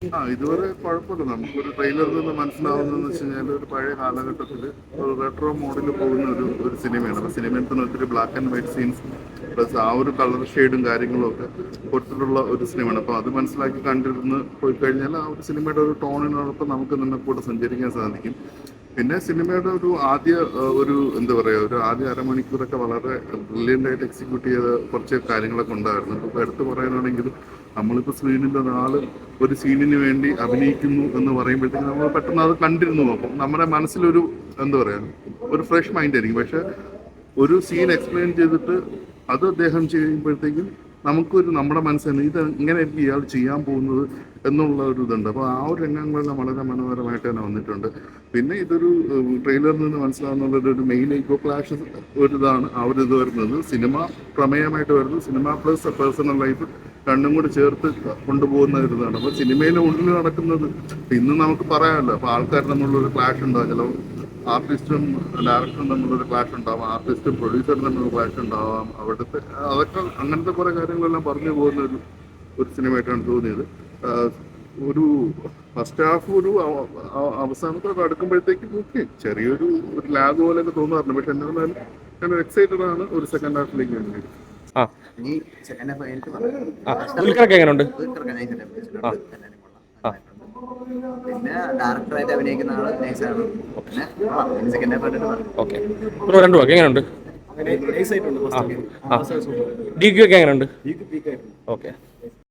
ഇതുവരെ കുഴപ്പമില്ല. നമുക്കൊരു ട്രെയിലറിൽ നിന്ന് മനസ്സിലാവുന്നതെന്ന് വെച്ച് കഴിഞ്ഞാൽ ഒരു പഴയ കാലഘട്ടത്തിൽ ഒരു റെട്രോ മോഡിൽ പോകുന്ന ഒരു സിനിമയാണ്. അപ്പോൾ സിനിമയിൽ തന്നെ ഒത്തിരി black and white scenes plus ആ ഒരു കളർ ഷെയ്ഡും കാര്യങ്ങളും ഒക്കെ കൊടുത്തിട്ടുള്ള ഒരു സിനിമയാണ്. അപ്പോൾ അത് മനസ്സിലാക്കി കണ്ടിരുന്ന് പോയി കഴിഞ്ഞാൽ ആ ഒരു സിനിമയുടെ ഒരു ടോണിനോടൊപ്പം നമുക്ക് നിന്ന് കൂടെ സഞ്ചരിക്കാൻ സാധിക്കും. പിന്നെ സിനിമയുടെ ഒരു എന്താ പറയുക, ഒരു ആദ്യ അരമണിക്കൂറൊക്കെ വളരെ ബ്രില്യൻ്റ് ആയിട്ട് എക്സിക്യൂട്ട് ചെയ്ത കുറച്ച് കാര്യങ്ങളൊക്കെ ഉണ്ടായിരുന്നു. ഇപ്പോൾ എടുത്തു പറയാനാണെങ്കിൽ നമ്മളിപ്പോൾ സ്ക്രീനിൽ ഒരാൾ ഒരു സീനിന് വേണ്ടി അഭിനയിക്കുന്നു എന്ന് പറയുമ്പോഴത്തേക്കും നമ്മൾ പെട്ടെന്ന് അത് കണ്ടിരുന്നു നോക്കും. നമ്മുടെ മനസ്സിലൊരു എന്താ പറയുക, ഒരു ഫ്രഷ് മൈൻഡ് ആയിരിക്കും. പക്ഷെ ഒരു സീൻ എക്സ്പ്ലെയിൻ ചെയ്തിട്ട് അത് അദ്ദേഹം ചെയ്യുമ്പോഴത്തേക്കും നമ്മുടെ മനസ്സിൽ ഇത് ഇങ്ങനെയായിരിക്കും ഇയാൾ ചെയ്യാൻ പോകുന്നത് എന്നുള്ള ഒരു ഇതുണ്ട്. അപ്പോൾ ആ ഒരു രംഗങ്ങളെല്ലാം വളരെ മനോഹരമായിട്ട് തന്നെ വന്നിട്ടുണ്ട്. പിന്നെ ഇതൊരു ട്രെയിലറിൽ നിന്ന് മനസ്സിലാവുന്ന ഒരു മെയിൻ ഈഗോ ക്ലാഷ് ഇതാണ് ആ ഒരു ഇത് വരുന്നത്. സിനിമ പ്രമേയമായിട്ട് വരുന്നത് സിനിമ പ്ലസ് പേഴ്സണൽ ലൈഫ് രണ്ടും കൂടി ചേർത്ത് കൊണ്ടുപോകുന്ന ഒരു ഇതാണ്. അപ്പോൾ സിനിമയിലെ ഉള്ളിൽ നടക്കുന്നത് ഇന്ന് നമുക്ക് പറയാമല്ലോ. അപ്പോൾ ആൾക്കാർ തമ്മിലുള്ളൊരു ക്ലാഷ് ഉണ്ടാകും. ചില ആർട്ടിസ്റ്റും ഡയറക്ടറും തമ്മിലൊരു ക്ലാഷ് ഉണ്ടാവാം, ആർട്ടിസ്റ്റും പ്രൊഡ്യൂസറും തമ്മിലൊരു ക്ലാഷ് ഉണ്ടാവാം. അവിടുത്തെ അതൊക്കെ അങ്ങനത്തെ കുറേ കാര്യങ്ങളെല്ലാം പറഞ്ഞു പോകുന്ന ഒരു സിനിമയായിട്ടാണ് തോന്നിയത്. ഒരു ഫസ്റ്റ് ഹാഫ് ഒരു അവസാനത്തോടെ അടുക്കുമ്പോഴത്തേക്കും ഓക്കെ ചെറിയൊരു ലാഗ് പോലെയൊക്കെ തോന്നാറുണ്ട്. പക്ഷെ എന്നാലും ഞാൻ എക്സൈറ്റഡ് ആണ് ഒരു സെക്കൻഡ് ഹാഫിലേക്ക് വേണ്ടി. എങ്ങനെയുണ്ട്? പിന്നെ ഡയറക്ടറായിട്ട് അഭിനയിക്കുന്ന ആള് നൈസാണ്. പിന്നെ സെക്കൻഡ് ഹാഫ് ഓക്കെ. രണ്ടു വാക്ക് എങ്ങനെയുണ്ട്? നൈസായിട്ടുണ്ട്. ഡി ക്യു ഒക്കെ എങ്ങനെയുണ്ട്? പീക്കായിട്ടുണ്ട്. ഓക്കെ.